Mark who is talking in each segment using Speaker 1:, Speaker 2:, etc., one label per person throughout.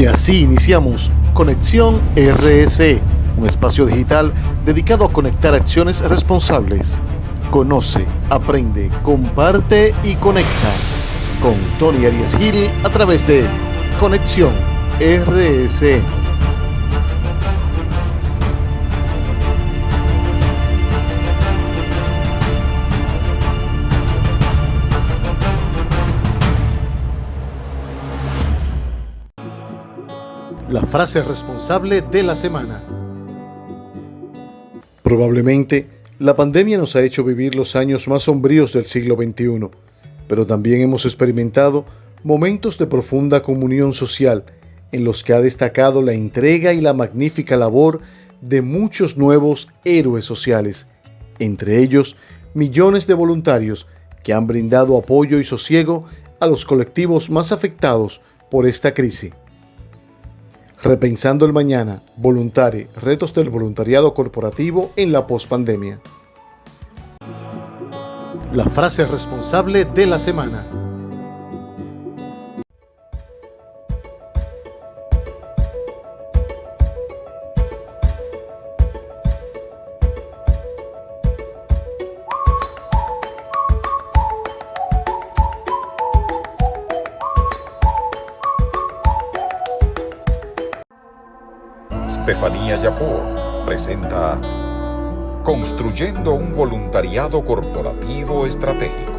Speaker 1: Y así iniciamos Conexión RS, un espacio digital dedicado a conectar acciones responsables. Conoce, aprende, comparte y conecta con Tony Arias Gil a través de Conexión RS. La frase responsable de la semana. Probablemente, la pandemia nos ha hecho vivir los años más sombríos del siglo XXI, pero también hemos experimentado momentos de profunda comunión social en los que ha destacado la entrega y la magnífica labor de muchos nuevos héroes sociales, entre ellos millones de voluntarios que han brindado apoyo y sosiego a los colectivos más afectados por esta crisis. Repensando el mañana, Voluntari, retos del voluntariado corporativo en la pospandemia. La frase responsable de la semana.
Speaker 2: Estefanía Yapor presenta Construyendo un voluntariado corporativo estratégico.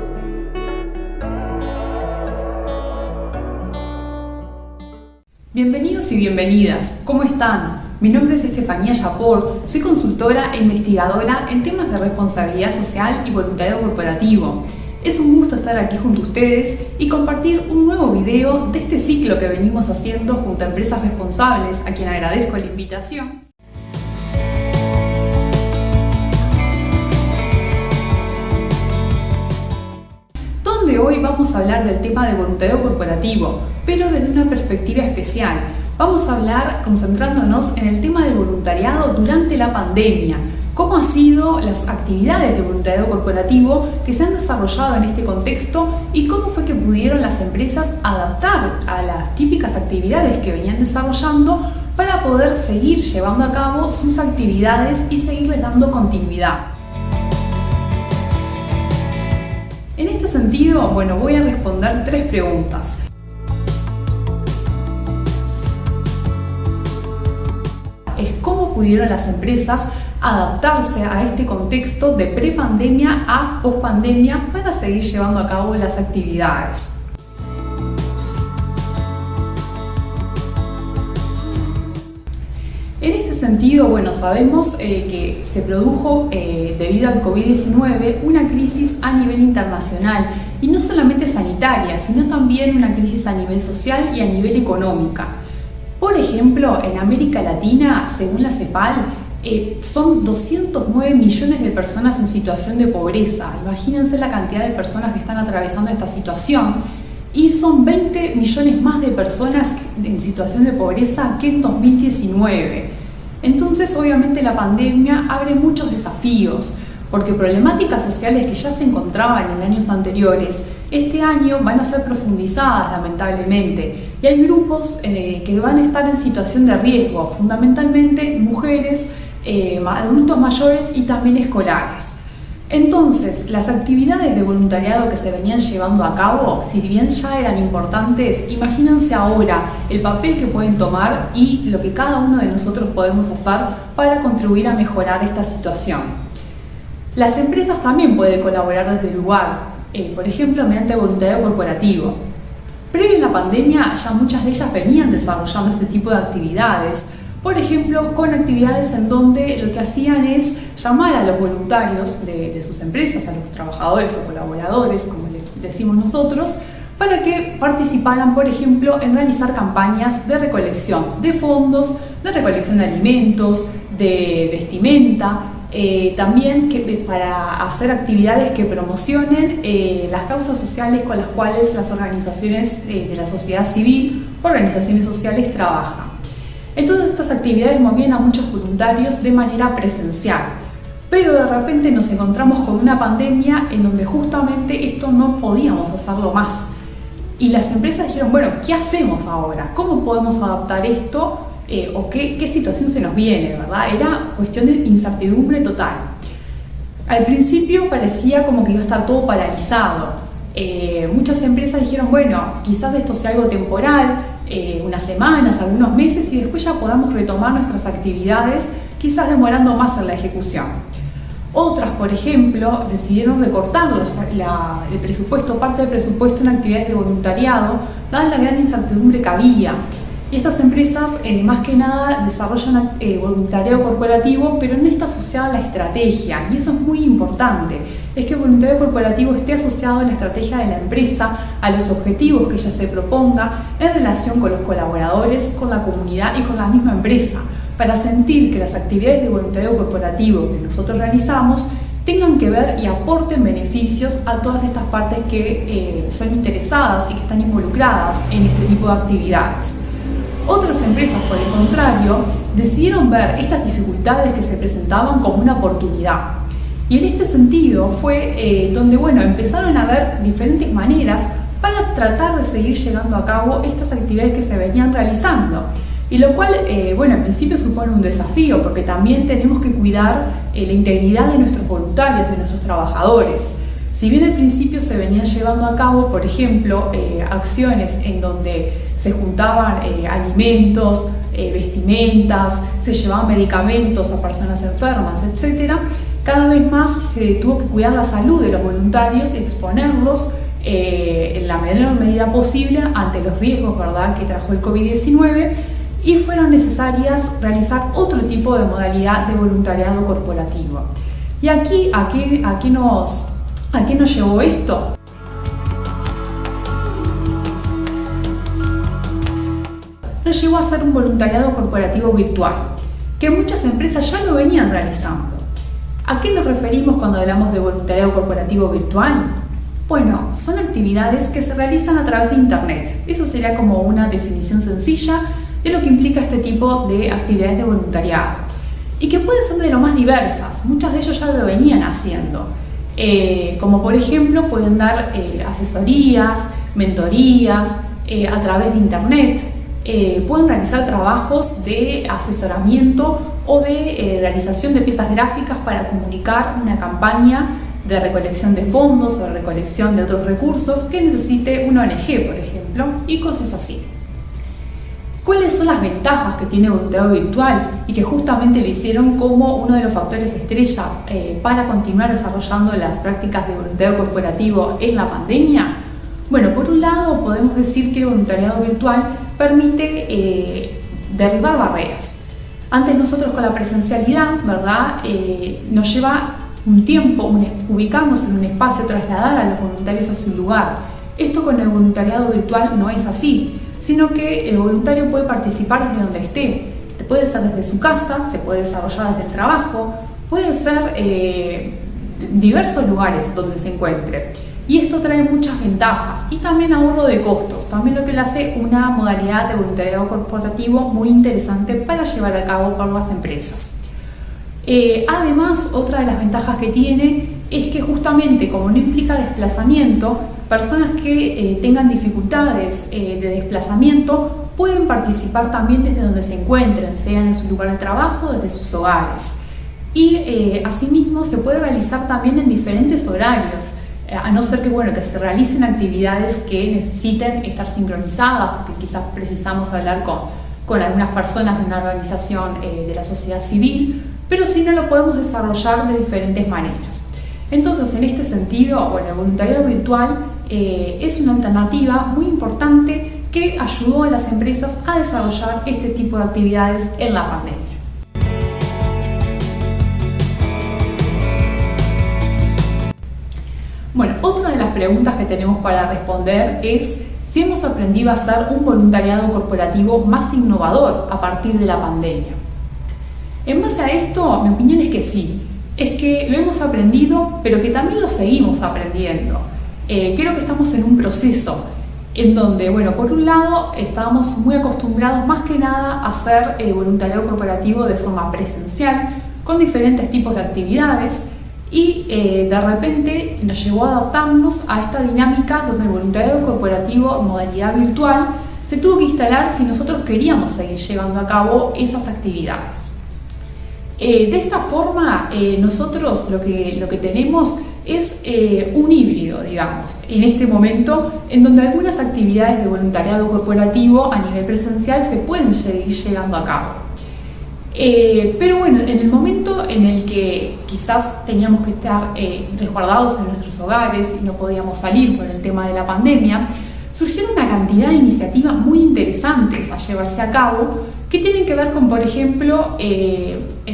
Speaker 3: Bienvenidos y bienvenidas, ¿cómo están? Mi nombre es Estefanía Yapor, soy consultora e investigadora en temas de responsabilidad social y voluntariado corporativo. Es un gusto estar aquí junto a ustedes y compartir un nuevo video de este ciclo que venimos haciendo junto a empresas responsables, a quien agradezco la invitación. Donde hoy vamos a hablar del tema de voluntariado corporativo, pero desde una perspectiva especial. Vamos a hablar concentrándonos en el tema del voluntariado durante la pandemia. ¿Cómo han sido las actividades de voluntariado corporativo que se han desarrollado en este contexto y cómo fue que pudieron las empresas adaptar a las típicas actividades que venían desarrollando para poder seguir llevando a cabo sus actividades y seguirles dando continuidad? En este sentido, voy a responder 3 preguntas. Es cómo pudieron las empresas adaptarse a este contexto de prepandemia a pospandemia para seguir llevando a cabo las actividades. En este sentido, sabemos que se produjo debido al COVID-19 una crisis a nivel internacional y no solamente sanitaria, sino también una crisis a nivel social y a nivel económica. Por ejemplo, en América Latina, según la CEPAL, son 209 millones de personas en situación de pobreza. Imagínense la cantidad de personas que están atravesando esta situación. Y son 20 millones más de personas en situación de pobreza que en 2019. Entonces, obviamente, la pandemia abre muchos desafíos, porque problemáticas sociales que ya se encontraban en años anteriores, este año van a ser profundizadas, lamentablemente. Y hay grupos que van a estar en situación de riesgo, fundamentalmente mujeres, adultos mayores y también escolares. Entonces, las actividades de voluntariado que se venían llevando a cabo, si bien ya eran importantes, imagínense ahora el papel que pueden tomar y lo que cada uno de nosotros podemos hacer para contribuir a mejorar esta situación. Las empresas también pueden colaborar desde el lugar, por ejemplo, mediante voluntariado corporativo. Previo a la pandemia, ya muchas de ellas venían desarrollando este tipo de actividades. Por ejemplo, con actividades en donde lo que hacían es llamar a los voluntarios de sus empresas, a los trabajadores o colaboradores, como les decimos nosotros, para que participaran, por ejemplo, en realizar campañas de recolección de fondos, de recolección de alimentos, de vestimenta, también para hacer actividades que promocionen las causas sociales con las cuales las organizaciones de la sociedad civil, organizaciones sociales, trabajan. Entonces, estas actividades movían a muchos voluntarios de manera presencial, pero de repente nos encontramos con una pandemia en donde justamente esto no podíamos hacerlo más. Y las empresas dijeron, bueno, ¿qué hacemos ahora? ¿Cómo podemos adaptar esto? ¿O qué situación se nos viene, verdad? Era cuestión de incertidumbre total. Al principio parecía como que iba a estar todo paralizado. Muchas empresas dijeron, bueno, quizás esto sea algo temporal, unas semanas, algunos meses, y después ya podamos retomar nuestras actividades, quizás demorando más en la ejecución. Otras, por ejemplo, decidieron recortar el presupuesto, parte del presupuesto en actividades de voluntariado, dada la gran incertidumbre que había. Y estas empresas, más que nada, desarrollan voluntariado corporativo, pero no está asociado a la estrategia, y eso es muy importante. Es que el voluntariado corporativo esté asociado a la estrategia de la empresa, a los objetivos que ella se proponga, en relación con los colaboradores, con la comunidad y con la misma empresa, para sentir que las actividades de voluntariado corporativo que nosotros realizamos tengan que ver y aporten beneficios a todas estas partes que son interesadas y que están involucradas en este tipo de actividades. Otras empresas, por el contrario, decidieron ver estas dificultades que se presentaban como una oportunidad. Y en este sentido fue donde empezaron a ver diferentes maneras para tratar de seguir llevando a cabo estas actividades que se venían realizando. Y lo cual, al principio supone un desafío, porque también tenemos que cuidar la integridad de nuestros voluntarios, de nuestros trabajadores. Si bien al principio se venían llevando a cabo, por ejemplo, acciones en donde se juntaban alimentos, vestimentas, se llevaban medicamentos a personas enfermas, etc., cada vez más se tuvo que cuidar la salud de los voluntarios y exponerlos en la menor medida posible ante los riesgos, ¿verdad?, que trajo el COVID-19, y fueron necesarias realizar otro tipo de modalidad de voluntariado corporativo. Y ¿a qué nos llevó esto? Nos llevó a hacer un voluntariado corporativo virtual, que muchas empresas ya lo venían realizando. ¿A qué nos referimos cuando hablamos de voluntariado corporativo virtual? Bueno, son actividades que se realizan a través de Internet. Eso sería como una definición sencilla de lo que implica este tipo de actividades de voluntariado. Y que pueden ser de lo más diversas. Muchos de ellos ya lo venían haciendo. Como por ejemplo, pueden dar asesorías, mentorías a través de Internet. Pueden realizar trabajos de asesoramiento o de realización de piezas gráficas para comunicar una campaña de recolección de fondos o de recolección de otros recursos que necesite una ONG, por ejemplo, y cosas así. ¿Cuáles son las ventajas que tiene el voluntariado virtual y que justamente lo hicieron como uno de los factores estrella para continuar desarrollando las prácticas de voluntariado corporativo en la pandemia? Bueno, por un lado podemos decir que el voluntariado virtual permite derribar barreras. Antes nosotros con la presencialidad, ¿verdad?, nos lleva un tiempo ubicarnos en un espacio, trasladar a los voluntarios a su lugar. Esto con el voluntariado virtual no es así, sino que el voluntario puede participar desde donde esté. Puede ser desde su casa, se puede desarrollar desde el trabajo, puede ser diversos lugares donde se encuentre. Y esto trae muchas ventajas y también ahorro de costos, también lo que le hace una modalidad de voluntariado corporativo muy interesante para llevar a cabo por las empresas. Además, otra de las ventajas que tiene es que justamente como no implica desplazamiento, personas que tengan dificultades de desplazamiento pueden participar también desde donde se encuentren, sean en su lugar de trabajo o desde sus hogares. Y asimismo se puede realizar también en diferentes horarios, a no ser que se realicen actividades que necesiten estar sincronizadas, porque quizás precisamos hablar con algunas personas de una organización de la sociedad civil, pero si no, lo podemos desarrollar de diferentes maneras. Entonces, en este sentido, el voluntariado virtual es una alternativa muy importante que ayudó a las empresas a desarrollar este tipo de actividades en la pandemia. Bueno, otra de las preguntas que tenemos para responder es si hemos aprendido a hacer un voluntariado corporativo más innovador a partir de la pandemia. En base a esto, mi opinión es que sí. Es que lo hemos aprendido, pero que también lo seguimos aprendiendo. Creo que estamos en un proceso en donde, por un lado, estábamos muy acostumbrados más que nada a hacer voluntariado corporativo de forma presencial, con diferentes tipos de actividades, y de repente nos llevó a adaptarnos a esta dinámica donde el voluntariado corporativo en modalidad virtual se tuvo que instalar si nosotros queríamos seguir llevando a cabo esas actividades. De esta forma, nosotros lo que tenemos es un híbrido, digamos, en este momento, en donde algunas actividades de voluntariado corporativo a nivel presencial se pueden seguir llevando a cabo. Pero bueno, en el momento en el que quizás teníamos que estar resguardados en nuestros hogares y no podíamos salir por el tema de la pandemia, surgieron una cantidad de iniciativas muy interesantes a llevarse a cabo que tienen que ver con, por ejemplo,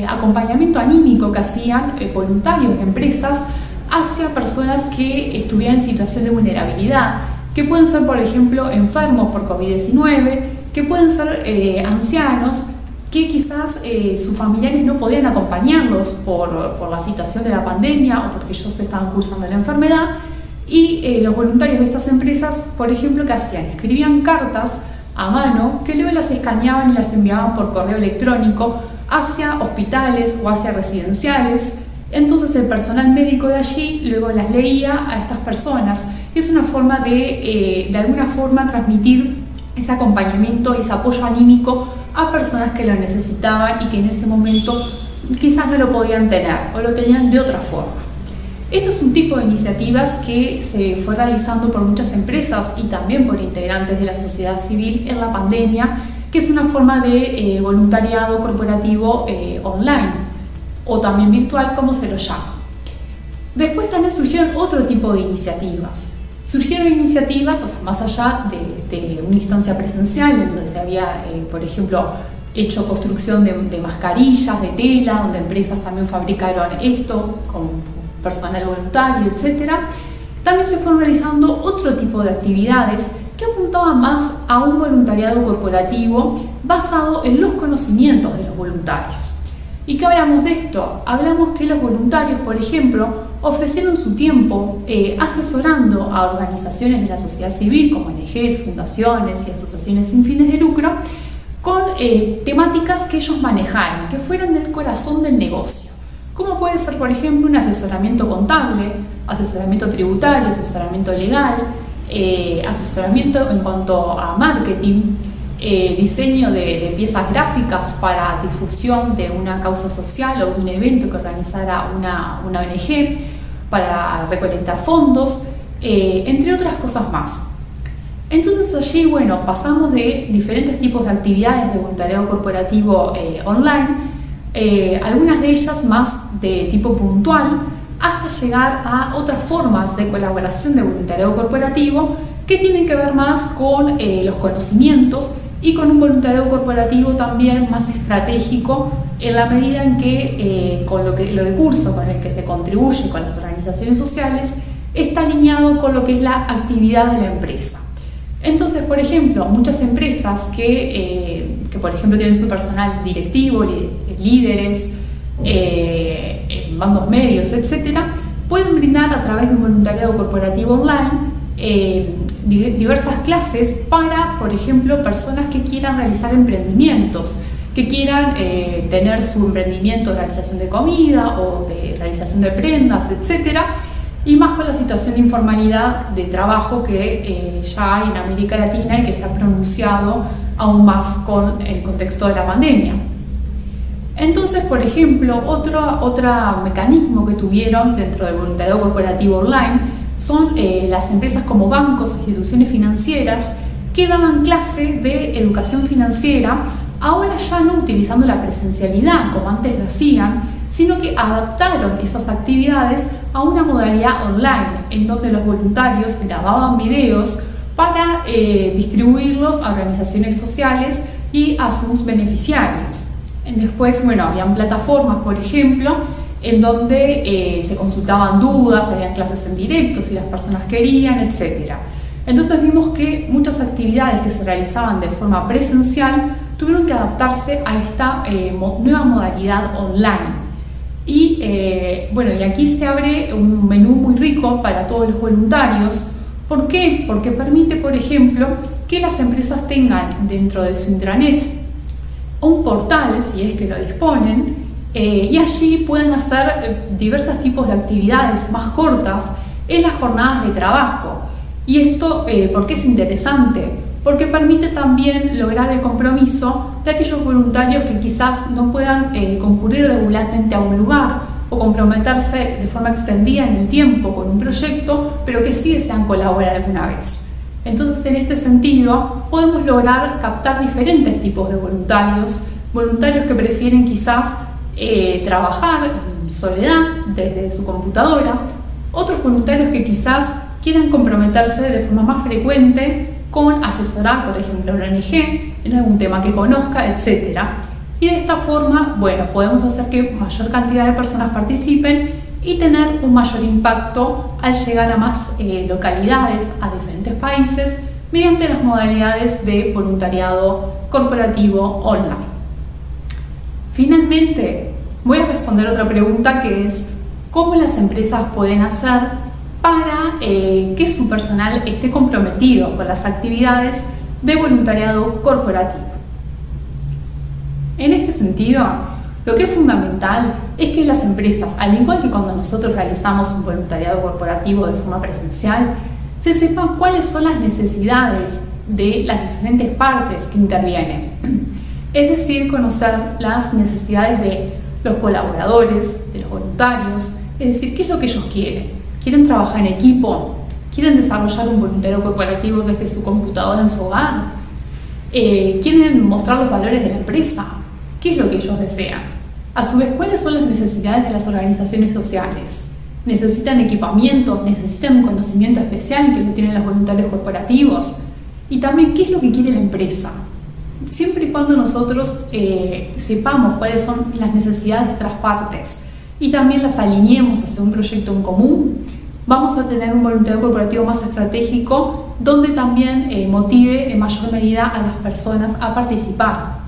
Speaker 3: acompañamiento anímico que hacían voluntarios de empresas hacia personas que estuvieran en situación de vulnerabilidad, que pueden ser, por ejemplo, enfermos por COVID-19, que pueden ser ancianos, que quizás sus familiares no podían acompañarlos por la situación de la pandemia o porque ellos estaban cursando la enfermedad, y los voluntarios de estas empresas, por ejemplo, ¿qué hacían? Escribían cartas a mano que luego las escaneaban y las enviaban por correo electrónico hacia hospitales o hacia residenciales. Entonces el personal médico de allí luego las leía a estas personas. Es una forma de alguna forma transmitir ese acompañamiento y ese apoyo anímico a personas que lo necesitaban y que en ese momento quizás no lo podían tener o lo tenían de otra forma. Este es un tipo de iniciativas que se fue realizando por muchas empresas y también por integrantes de la sociedad civil en la pandemia, que es una forma de voluntariado corporativo online o también virtual, como se lo llama. Después también surgieron otro tipo de iniciativas. Surgieron iniciativas, o sea, más allá de una instancia presencial, en donde se había, por ejemplo, hecho construcción de mascarillas, de tela, donde empresas también fabricaron esto con personal voluntario, etc. También se fueron realizando otro tipo de actividades que apuntaban más a un voluntariado corporativo basado en los conocimientos de los voluntarios. ¿Y qué hablamos de esto? Hablamos que los voluntarios, por ejemplo, ofrecieron su tiempo asesorando a organizaciones de la sociedad civil como ONGs, fundaciones y asociaciones sin fines de lucro con temáticas que ellos manejaran, que fueran del corazón del negocio. Como puede ser, por ejemplo, un asesoramiento contable, asesoramiento tributario, asesoramiento legal, asesoramiento en cuanto a marketing, diseño de piezas gráficas para difusión de una causa social o un evento que organizara una ONG para recolectar fondos, entre otras cosas más. Entonces allí, bueno, pasamos de diferentes tipos de actividades de voluntariado corporativo online, algunas de ellas más de tipo puntual, hasta llegar a otras formas de colaboración de voluntariado corporativo que tienen que ver más con los conocimientos y con un voluntariado corporativo también más estratégico en la medida en que con los recursos con el que se contribuye con las organizaciones sociales está alineado con lo que es la actividad de la empresa. Entonces, por ejemplo, muchas empresas que por ejemplo tienen su personal directivo, líderes, mandos medios, etc., pueden brindar a través de un voluntariado corporativo online diversas clases para, por ejemplo, personas que quieran realizar emprendimientos, que quieran tener su emprendimiento de realización de comida o de realización de prendas, etc., y más con la situación de informalidad de trabajo que ya hay en América Latina y que se ha pronunciado aún más con el contexto de la pandemia. Entonces, por ejemplo, otro mecanismo que tuvieron dentro del voluntariado corporativo online son las empresas como bancos, instituciones financieras, que daban clase de educación financiera, ahora ya no utilizando la presencialidad como antes lo hacían, sino que adaptaron esas actividades a una modalidad online, en donde los voluntarios grababan videos para distribuirlos a organizaciones sociales y a sus beneficiarios. Después, bueno, habían plataformas, por ejemplo, en donde se consultaban dudas, habían clases en directo si las personas querían, etc. Entonces vimos que muchas actividades que se realizaban de forma presencial tuvieron que adaptarse a esta nueva modalidad online. Y bueno, y aquí se abre un menú muy rico para todos los voluntarios. ¿Por qué? Porque permite, por ejemplo, que las empresas tengan dentro de su intranet un portal, si es que lo disponen, y allí pueden hacer diversos tipos de actividades más cortas en las jornadas de trabajo. Y esto, ¿por qué es interesante? Porque permite también lograr el compromiso de aquellos voluntarios que quizás no puedan concurrir regularmente a un lugar o comprometerse de forma extendida en el tiempo con un proyecto, pero que sí desean colaborar alguna vez. Entonces, en este sentido, podemos lograr captar diferentes tipos de voluntarios que prefieren quizás trabajar en soledad desde su computadora, otros voluntarios que quizás quieran comprometerse de forma más frecuente con asesorar, por ejemplo, a una ONG en algún tema que conozca, etc. Y de esta forma, podemos hacer que mayor cantidad de personas participen y tener un mayor impacto al llegar a más localidades, a diferentes países, mediante las modalidades de voluntariado corporativo online. Finalmente, voy a responder otra pregunta, que es ¿cómo las empresas pueden hacer para que su personal esté comprometido con las actividades de voluntariado corporativo? En este sentido, lo que es fundamental es que las empresas, al igual que cuando nosotros realizamos un voluntariado corporativo de forma presencial, se sepan cuáles son las necesidades de las diferentes partes que intervienen. Es decir, conocer las necesidades de los colaboradores, de los voluntarios, es decir, qué es lo que ellos quieren. ¿Quieren trabajar en equipo? ¿Quieren desarrollar un voluntariado corporativo desde su computadora en su hogar? ¿Quieren mostrar los valores de la empresa? ¿Qué es lo que ellos desean? A su vez, ¿cuáles son las necesidades de las organizaciones sociales? ¿Necesitan equipamientos? ¿Necesitan un conocimiento especial que no tienen los voluntarios corporativos? Y también, ¿qué es lo que quiere la empresa? Siempre y cuando nosotros sepamos cuáles son las necesidades de otras partes y también las alineemos hacia un proyecto en común, vamos a tener un voluntariado corporativo más estratégico, donde también motive en mayor medida a las personas a participar.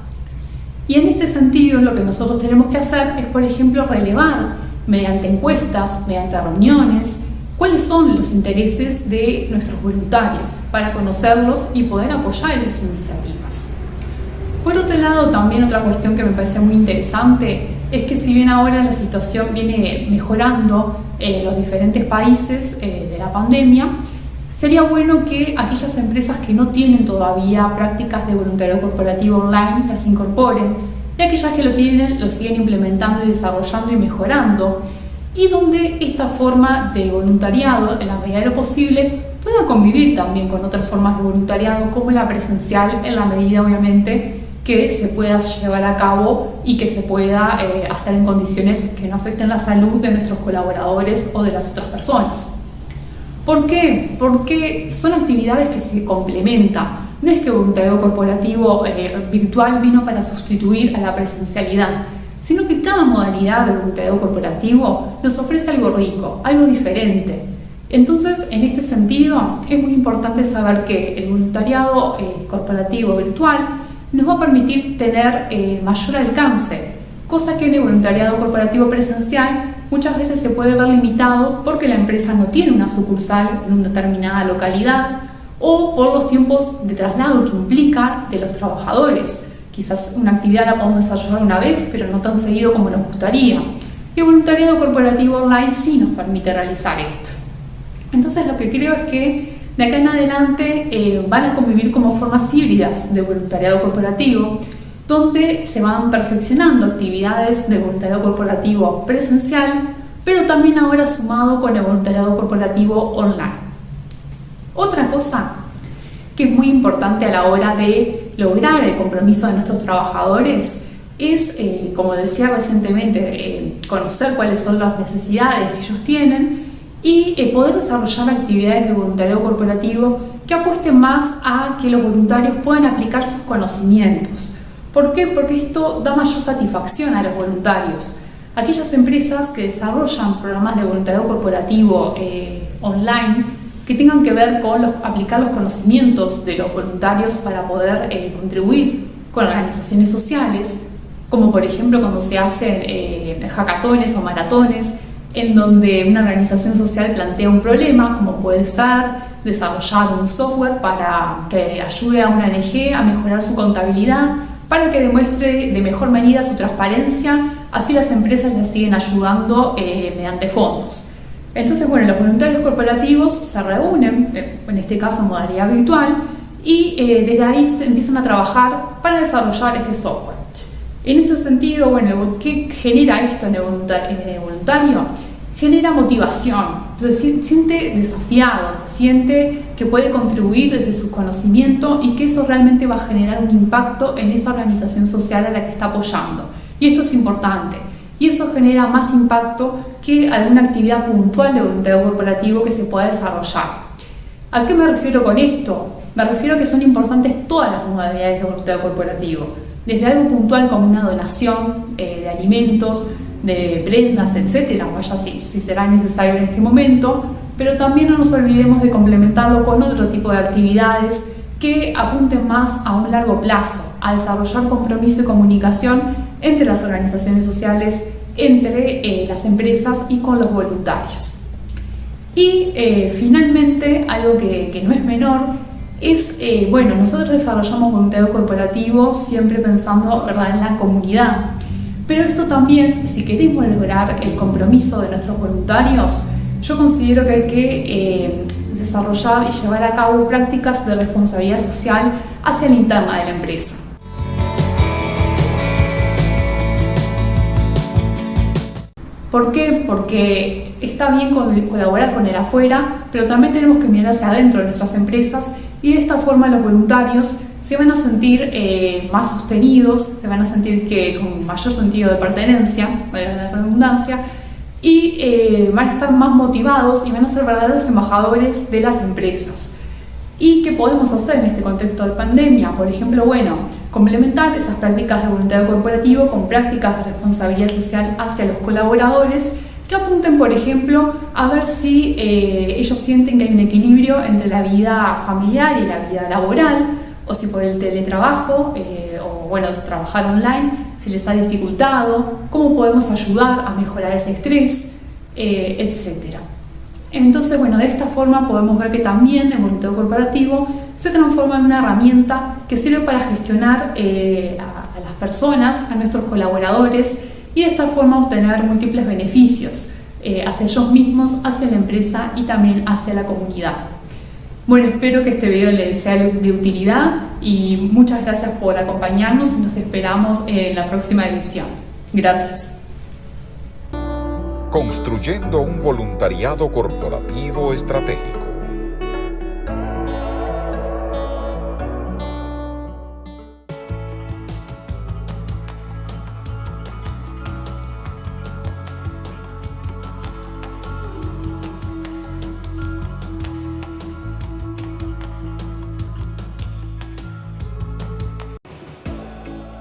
Speaker 3: Y en este sentido, lo que nosotros tenemos que hacer es, por ejemplo, relevar mediante encuestas, mediante reuniones, cuáles son los intereses de nuestros voluntarios para conocerlos y poder apoyar esas iniciativas. Por otro lado, también otra cuestión que me parece muy interesante es que si bien ahora la situación viene mejorando en los diferentes países de la pandemia, sería bueno que aquellas empresas que no tienen todavía prácticas de voluntariado corporativo online las incorporen, y aquellas que lo tienen lo siguen implementando y desarrollando y mejorando, y donde esta forma de voluntariado, en la medida de lo posible, pueda convivir también con otras formas de voluntariado como la presencial, en la medida obviamente que se pueda llevar a cabo y que se pueda hacer en condiciones que no afecten la salud de nuestros colaboradores o de las otras personas. ¿Por qué? Porque son actividades que se complementan. No es que el voluntariado corporativo virtual vino para sustituir a la presencialidad, sino que cada modalidad de voluntariado corporativo nos ofrece algo rico, algo diferente. Entonces, en este sentido, es muy importante saber que el voluntariado corporativo virtual nos va a permitir tener mayor alcance, cosa que en el voluntariado corporativo presencial muchas veces se puede ver limitado porque la empresa no tiene una sucursal en una determinada localidad o por los tiempos de traslado que implica de los trabajadores. Quizás una actividad la podemos desarrollar una vez, pero no tan seguido como nos gustaría. Y el voluntariado corporativo online sí nos permite realizar esto. Entonces, lo que creo es que de acá en adelante van a convivir como formas híbridas de voluntariado corporativo, donde se van perfeccionando actividades de voluntariado corporativo presencial, pero también ahora sumado con el voluntariado corporativo online. Otra cosa que es muy importante a la hora de lograr el compromiso de nuestros trabajadores es, como decía recientemente, conocer cuáles son las necesidades que ellos tienen y poder desarrollar actividades de voluntariado corporativo que apuesten más a que los voluntarios puedan aplicar sus conocimientos. ¿Por qué? Porque esto da mayor satisfacción a los voluntarios. Aquellas empresas que desarrollan programas de voluntariado corporativo online que tengan que ver con aplicar los conocimientos de los voluntarios para poder contribuir con organizaciones sociales, como por ejemplo cuando se hacen hackatones o maratones, en donde una organización social plantea un problema, como puede ser desarrollar un software para que ayude a una ONG a mejorar su contabilidad, para que demuestre de mejor manera su transparencia así las empresas les siguen ayudando mediante fondos. Entonces, bueno, los voluntarios corporativos se reúnen, en este caso en modalidad virtual, y desde ahí empiezan a trabajar para desarrollar ese software. En ese sentido, bueno, ¿qué genera esto en el voluntario? Genera motivación, se siente desafiado, se siente que puede contribuir desde su conocimiento y que eso realmente va a generar un impacto en esa organización social a la que está apoyando. Y esto es importante. Y eso genera más impacto que alguna actividad puntual de voluntariado corporativo que se pueda desarrollar. ¿A qué me refiero con esto? Me refiero a que son importantes todas las modalidades de voluntariado corporativo, desde algo puntual como una donación de alimentos, de prendas, etcétera, vaya si será necesario en este momento, pero también no nos olvidemos de complementarlo con otro tipo de actividades que apunten más a un largo plazo, a desarrollar compromiso y comunicación entre las organizaciones sociales, entre las empresas y con los voluntarios. Y finalmente, algo que no es menor, es, bueno, nosotros desarrollamos voluntariado corporativo siempre pensando, ¿verdad?, en la comunidad. Pero esto también, si queremos lograr el compromiso de nuestros voluntarios, yo considero que hay que desarrollar y llevar a cabo prácticas de responsabilidad social hacia la interna de la empresa. ¿Por qué? Porque está bien colaborar con el afuera, pero también tenemos que mirar hacia adentro de nuestras empresas y de esta forma los voluntarios se van a sentir más sostenidos, se van a sentir con mayor sentido de pertenencia, valga la redundancia, y van a estar más motivados y van a ser verdaderos embajadores de las empresas. ¿Y qué podemos hacer en este contexto de pandemia? Por ejemplo, bueno, complementar esas prácticas de voluntariado corporativo con prácticas de responsabilidad social hacia los colaboradores que apunten, por ejemplo, a ver si ellos sienten que hay un equilibrio entre la vida familiar y la vida laboral, o si por el teletrabajo o bueno, trabajar online, si les ha dificultado, cómo podemos ayudar a mejorar ese estrés, etc. Entonces, bueno, de esta forma podemos ver que también el voluntariado corporativo se transforma en una herramienta que sirve para gestionar a las personas, a nuestros colaboradores, y de esta forma obtener múltiples beneficios hacia ellos mismos, hacia la empresa y también hacia la comunidad. Bueno, espero que este video les sea de utilidad y muchas gracias por acompañarnos y nos esperamos en la próxima edición. Gracias.
Speaker 2: Construyendo un voluntariado corporativo estratégico.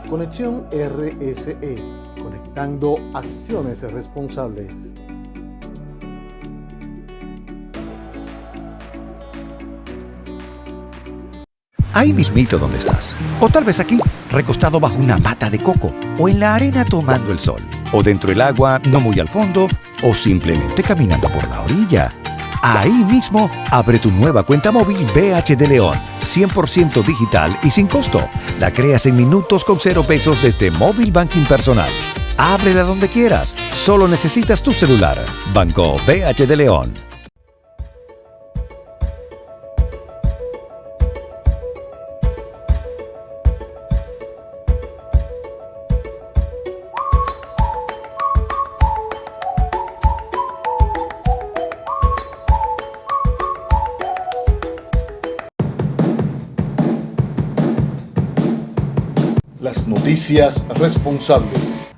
Speaker 1: Conexión RSE, conectando acciones responsables.
Speaker 4: Ahí mismito donde estás. O tal vez aquí, recostado bajo una mata de coco. O en la arena tomando el sol. O dentro del agua, no muy al fondo. O simplemente caminando por la orilla. Ahí mismo, abre tu nueva cuenta móvil BH de León. 100% digital y sin costo. La creas en minutos con 0 pesos desde Móvil Banking Personal. Ábrela donde quieras. Solo necesitas tu celular. Banco BH de León.
Speaker 1: Las noticias responsables.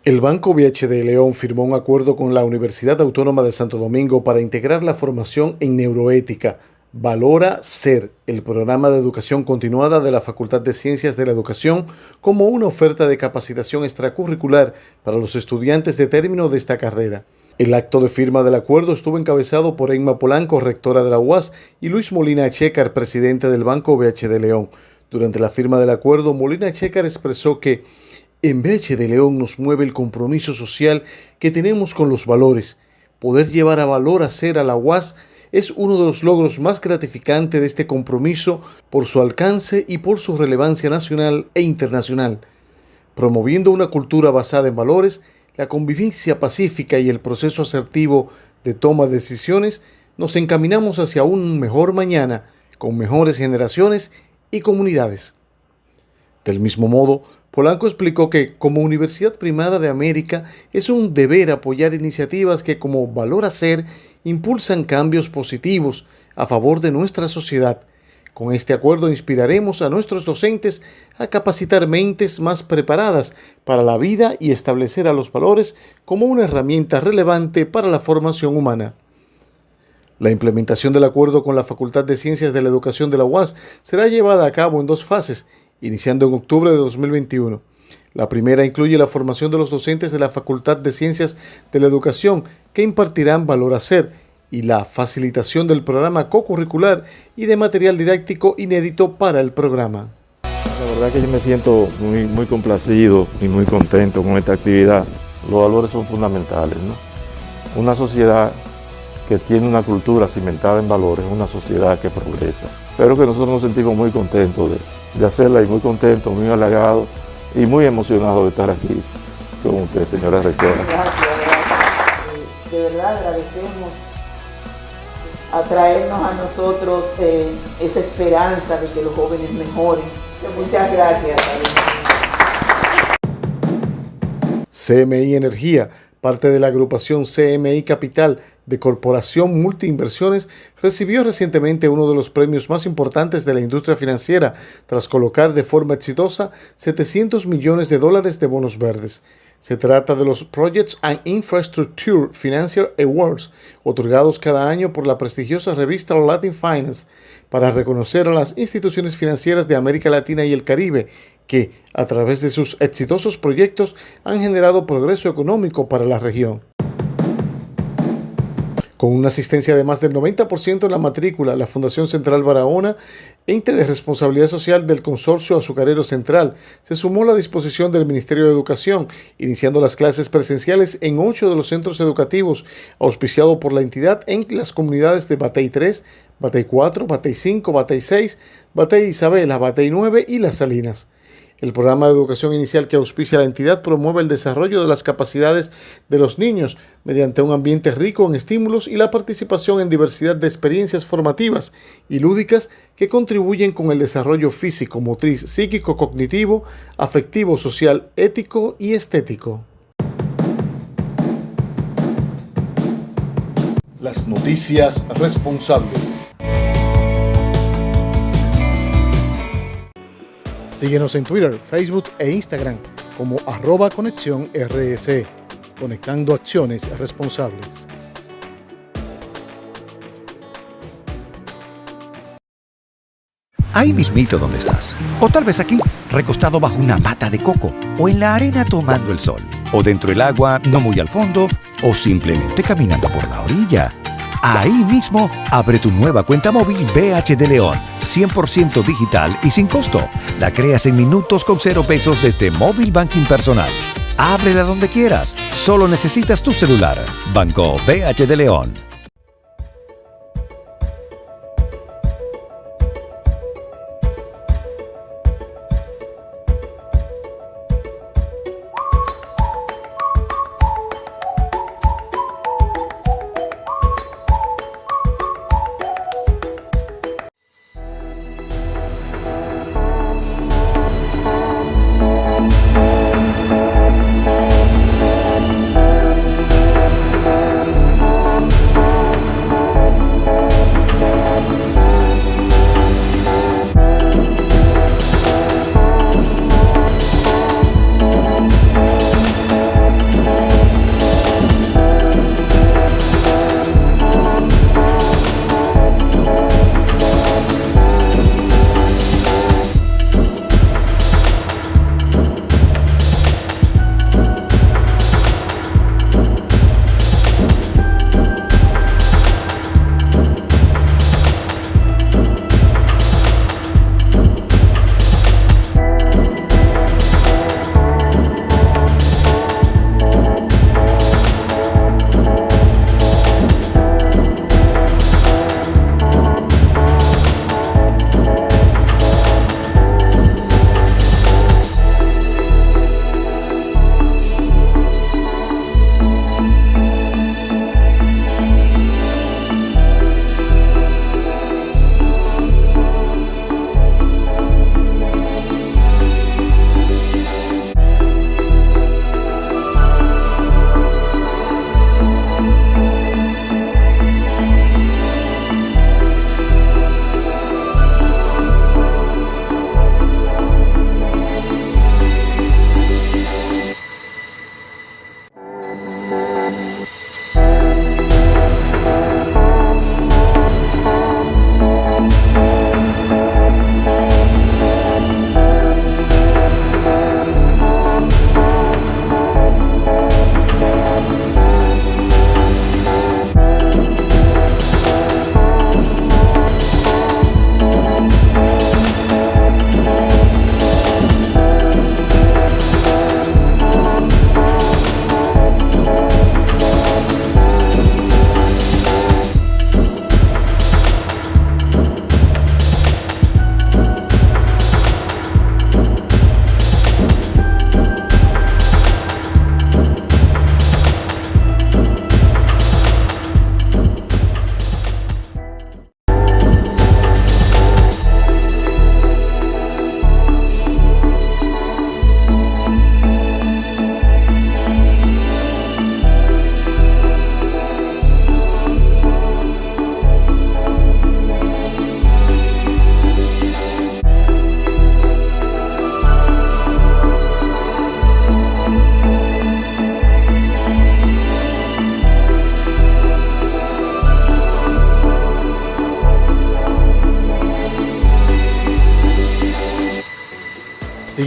Speaker 1: El Banco BH de León firmó un acuerdo con la Universidad Autónoma de Santo Domingo para integrar la formación en neuroética. Valora Ser, el programa de educación continuada de la Facultad de Ciencias de la Educación, como una oferta de capacitación extracurricular para los estudiantes de término de esta carrera. El acto de firma del acuerdo estuvo encabezado por Emma Polanco, rectora de la UAS, y Luis Molina Checar, presidente del Banco BH de León. Durante la firma del acuerdo, Molina Checar expresó que en BH de León nos mueve el compromiso social que tenemos con los valores. Poder llevar a Valora Ser a la UAS es uno de los logros más gratificantes de este compromiso por su alcance y por su relevancia nacional e internacional. Promoviendo una cultura basada en valores, la convivencia pacífica y el proceso asertivo de toma de decisiones, nos encaminamos hacia un mejor mañana, con mejores generaciones y comunidades. Del mismo modo, Polanco explicó que, como Universidad Primada de América, es un deber apoyar iniciativas que, como valor hacer, impulsan cambios positivos a favor de nuestra sociedad. Con este acuerdo inspiraremos a nuestros docentes a capacitar mentes más preparadas para la vida y establecer a los valores como una herramienta relevante para la formación humana. La implementación del acuerdo con la Facultad de Ciencias de la Educación de la UAS será llevada a cabo en 2 fases, iniciando en octubre de 2021. La primera incluye la formación de los docentes de la Facultad de Ciencias de la Educación que impartirán valor hacer y la facilitación del programa co-curricular y de material didáctico inédito para el programa.
Speaker 5: La verdad que yo me siento muy complacido y muy contento con esta actividad. Los valores son fundamentales, ¿no? Una sociedad que tiene una cultura cimentada en valores es una sociedad que progresa. Espero que nosotros nos sentimos muy contentos de hacerla y muy contentos, muy halagados y muy emocionados de estar aquí con usted, señora rectora.
Speaker 6: Gracias. De verdad agradecemos atraernos a nosotros esa esperanza de que los jóvenes mejoren. Muchas gracias.
Speaker 1: CMI Energía, parte de la agrupación CMI Capital de Corporación Multiinversiones, recibió recientemente uno de los premios más importantes de la industria financiera tras colocar de forma exitosa $700 millones de bonos verdes. Se trata de los Projects and Infrastructure Financier Awards, otorgados cada año por la prestigiosa revista Latin Finance, para reconocer a las instituciones financieras de América Latina y el Caribe que, a través de sus exitosos proyectos, han generado progreso económico para la región. Con una asistencia de más del 90% en la matrícula, la Fundación Central Barahona, ente de responsabilidad social del Consorcio Azucarero Central, se sumó a la disposición del Ministerio de Educación, iniciando las clases presenciales en 8 de los centros educativos, auspiciado por la entidad en las comunidades de Batey 3, Batey 4, Batey 5, Batey 6, Batey Isabela, Batey 9 y Las Salinas. El programa de educación inicial que auspicia la entidad promueve el desarrollo de las capacidades de los niños mediante un ambiente rico en estímulos y la participación en diversidad de experiencias formativas y lúdicas que contribuyen con el desarrollo físico, motriz, psíquico, cognitivo, afectivo, social, ético y estético. Las noticias responsables. Síguenos en Twitter, Facebook e Instagram como @ConexiónRS, conectando acciones responsables.
Speaker 4: Ahí mismito donde estás. O tal vez aquí, recostado bajo una mata de coco. O en la arena tomando el sol. O dentro del agua, no muy al fondo. O simplemente caminando por la orilla. Ahí mismo, abre tu nueva cuenta móvil BH de León. 100% digital y sin costo. La creas en minutos con 0 pesos desde Móvil Banking Personal. Ábrela donde quieras. Solo necesitas tu celular. Banco BH de León.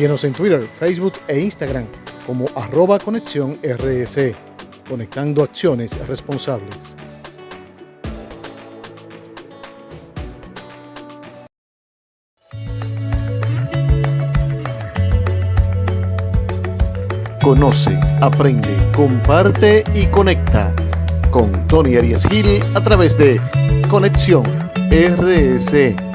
Speaker 1: Síguenos en Twitter, Facebook e Instagram como @ConexiónRS, conectando acciones responsables. Conoce, aprende, comparte y conecta con Tony Arias Gil a través de Conexión RS.